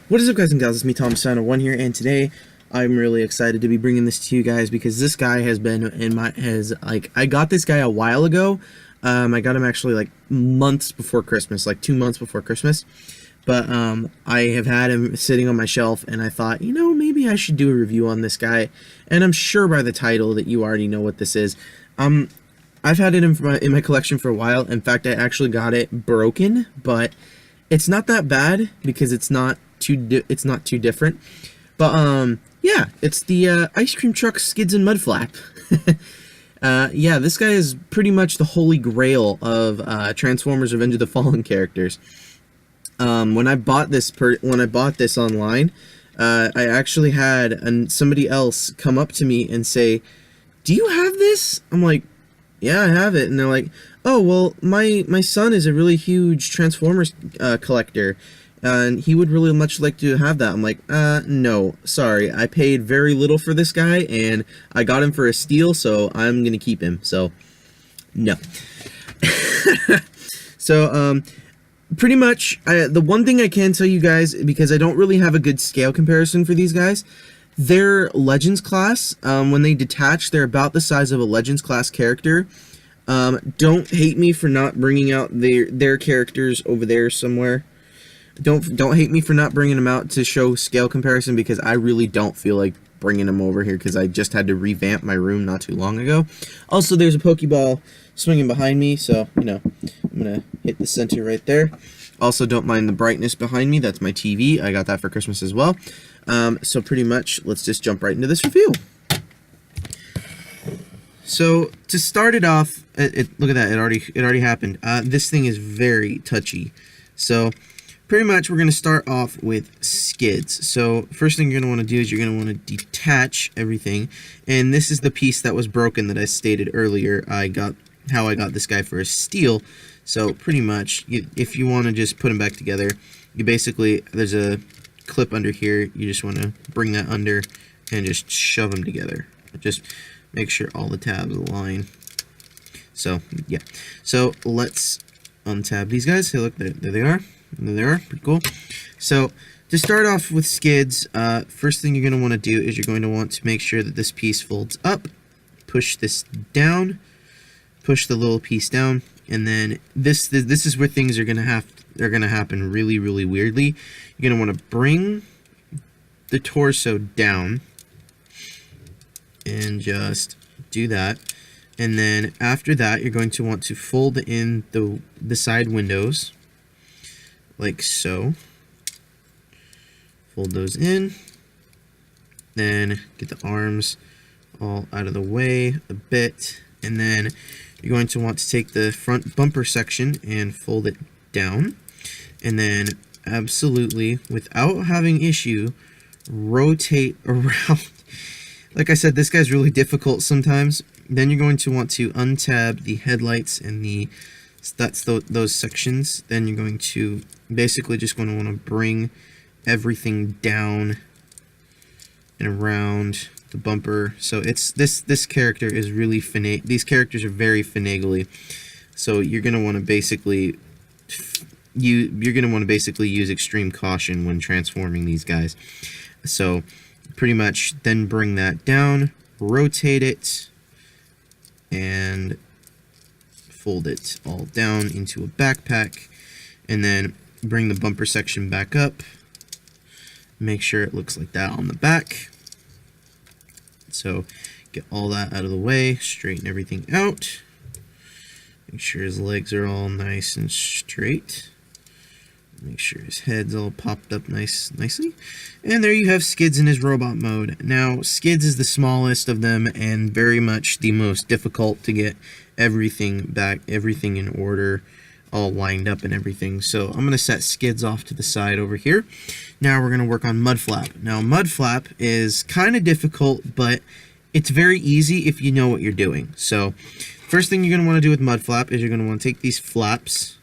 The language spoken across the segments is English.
What is up, guys and gals? It's me, Tom1 here, and today I'm really excited to be bringing this to you guys because this guy has been in my I got this guy a while ago. I got him actually like months before Christmas, like 2 months before Christmas. But I have had him sitting on my shelf, and I thought, maybe I should do a review on this guy. And I'm sure by the title that you already know what this is. I've had it in my collection for a while. In fact, I actually got it broken, but it's not that bad because it's not too different. But yeah, it's the ice cream truck skids and mudflap. Yeah, this guy is pretty much the holy grail of Transformers: Revenge of the Fallen characters. When I bought this online, I actually had somebody else come up to me and say, "Do you have this?" I'm like, "Yeah, I have it." And they're like, "Oh, well, my son is a really huge Transformers collector, and he would really much like to have that." I'm like, no, sorry. I paid very little for this guy, and I got him for a steal, so I'm gonna keep him. So, no." So, pretty much, the one thing I can tell you guys, because I don't really have a good scale comparison for these guys, their Legends class, when they detach, they're about the size of a Legends class character. Don't hate me for not bringing out their characters over there somewhere. Don't hate me for not bringing them out to show scale comparison, because I really don't feel like bringing them over here because I just had to revamp my room not too long ago. Also, there's a Pokeball swinging behind me, so, I'm going to hit the center right there. Also, don't mind the brightness behind me. That's my TV. I got that for Christmas as well. So pretty much, let's just jump right into this review. So, to start it off, look at that, it already happened. This thing is very touchy. So, pretty much, we're going to start off with skids. So, first thing you're going to want to do is you're going to want to detach everything. And this is the piece that was broken that I stated earlier. How I got this guy for a steal. So, pretty much, if you want to just put them back together, you basically, there's a clip under here. You just want to bring that under and just shove them together. Just make sure all the tabs align. So, yeah. So, let's untab these guys. Hey, look, there they are. There they are. Pretty cool. So, to start off with skids, first thing you're going to want to do is you're going to want to make sure that this piece folds up. Push this down. Push the little piece down. And then this is where things are going to happen really, really weirdly. You're going to want to bring the torso down. And just do that. And then after that, you're going to want to fold in the side windows. Like so. Fold those in. Then get the arms all out of the way a bit. And then you're going to want to take the front bumper section and fold it down. And then absolutely, without having issue, rotate around. Like I said, this guy's really difficult sometimes. Then you're going to want to untab the headlights and those sections. Then you're going to basically just going to want to bring everything down and around the bumper. So it's this character is really these characters are very finagly. So you're going to want to basically use extreme caution when transforming these guys. So pretty much then bring that down, rotate it, and fold it all down into a backpack, and then bring the bumper section back up. Make sure it looks like that on the back. So get all that out of the way, straighten everything out. Make sure his legs are all nice and straight. Make sure his head's all popped up nicely. And there you have Skids in his robot mode. Now, Skids is the smallest of them and very much the most difficult to get everything in order, all lined up and everything. So I'm going to set Skids off to the side over here. Now we're going to work on Mudflap. Now, Mudflap is kind of difficult, but it's very easy if you know what you're doing. So first thing you're going to want to do with Mudflap is you're going to want to take these flaps,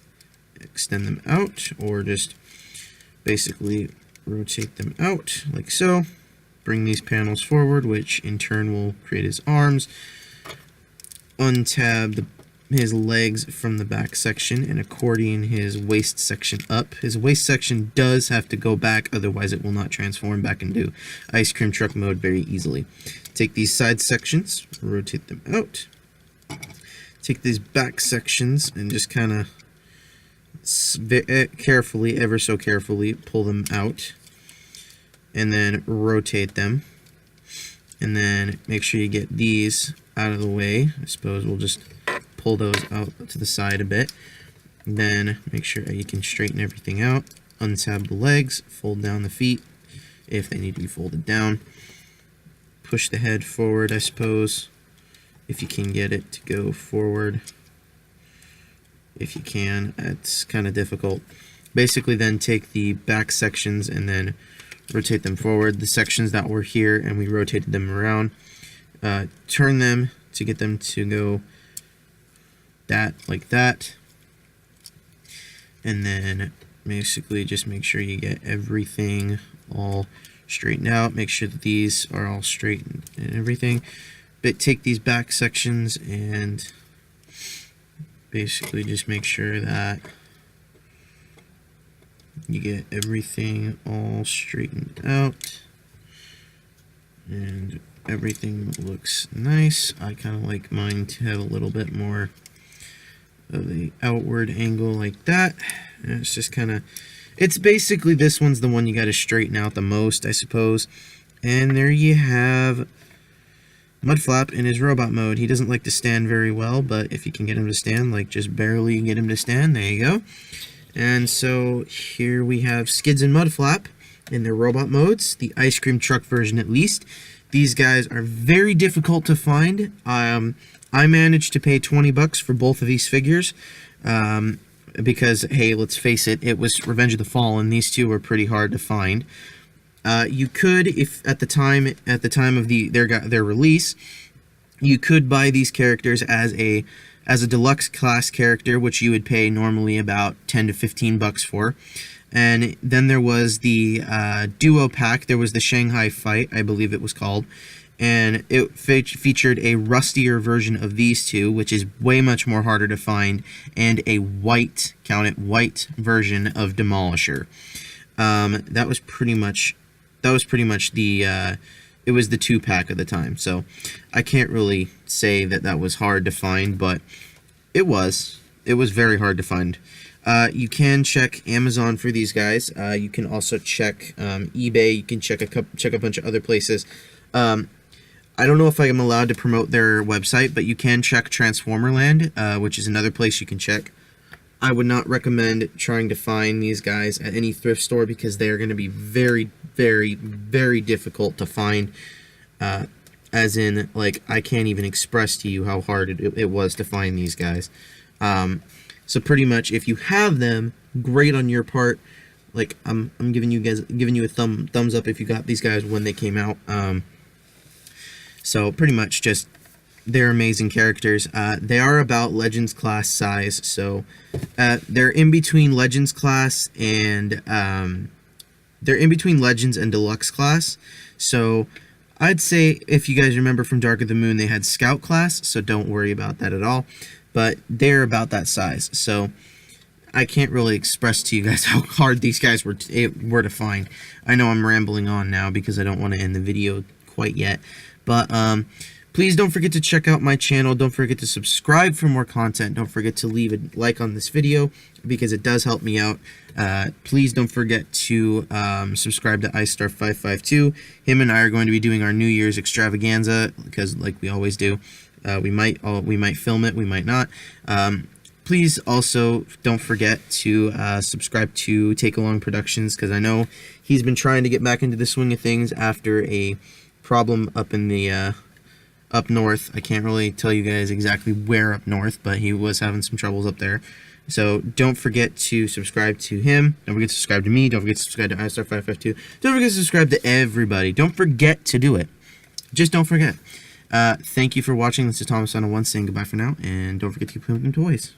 extend them out, or just basically rotate them out like so. Bring these panels forward, which in turn will create his arms. Untab his legs from the back section and accordion his waist section up. His waist section does have to go back, otherwise it will not transform back into ice cream truck mode very easily. Take these side sections, rotate them out. Take these back sections and just kind of carefully, ever so carefully, pull them out. And then rotate them. And then make sure you get these out of the way. I suppose we'll just pull those out to the side a bit. Then make sure you can straighten everything out. Untab the legs, fold down the feet if they need to be folded down. Push the head forward, I suppose, if you can get it to go forward. If you can, it's kind of difficult. Basically then take the back sections and then rotate them forward. The sections that were here and we rotated them around. Turn them to get them to go like that. And then basically just make sure you get everything all straightened out. Make sure that these are all straight and everything. But take these back sections and basically just make sure that you get everything all straightened out and everything looks nice. I kind of like mine to have a little bit more of the outward angle like that. And it's just kind of, it's basically, this one's the one you got to straighten out the most, I suppose. And there you have Mudflap in his robot mode. He doesn't like to stand very well, but if you can get him to stand, like just barely get him to stand, there you go. And so here we have Skids and Mudflap in their robot modes, the ice cream truck version at least. These guys are very difficult to find. I managed to pay 20 bucks for both of these figures because, hey, let's face it, it was Revenge of the Fallen. These two were pretty hard to find. You could, if at the time of their release, you could buy these characters as a deluxe class character, which you would pay normally about 10 to 15 bucks for. And then there was the duo pack. There was the Shanghai Fight, I believe it was called, and it featured a rustier version of these two, which is way much more harder to find, and a white, count it, white version of Demolisher. That was pretty much the it was the 2-pack at the time, so I can't really say that was hard to find, but it was very hard to find. You can check Amazon for these guys. You can also check eBay. You can check a bunch of other places. I don't know if I am allowed to promote their website, but you can check Transformerland, which is another place you can check. I would not recommend trying to find these guys at any thrift store because they are going to be very, very, very difficult to find. As in, like, I can't even express to you how hard it was to find these guys. So pretty much, if you have them, great on your part. Like, I'm giving you a thumbs up if you got these guys when they came out. So pretty much just, they're amazing characters. They are about Legends class size, so they're in between Legends class and Deluxe class. So I'd say, if you guys remember from Dark of the Moon, they had Scout class, so don't worry about that at all. But they're about that size, so I can't really express to you guys how hard these guys were to find. I know I'm rambling on now because I don't want to end the video quite yet, but please don't forget to check out my channel. Don't forget to subscribe for more content. Don't forget to leave a like on this video because it does help me out. Please don't forget to subscribe to iStar552. Him and I are going to be doing our New Year's extravaganza because, like we always do, we might film it, we might not. Please also don't forget to subscribe to Take Along Productions because I know he's been trying to get back into the swing of things after a problem up in the up north. I can't really tell you guys exactly where up north, but he was having some troubles up there. So don't forget to subscribe to him. Don't forget to subscribe to me. Don't forget to subscribe to iStar552. Don't forget to subscribe to everybody. Don't forget to do it. Just don't forget. Thank you for watching. This is Thomas on a 1 saying goodbye for now, and don't forget to keep playing with toys.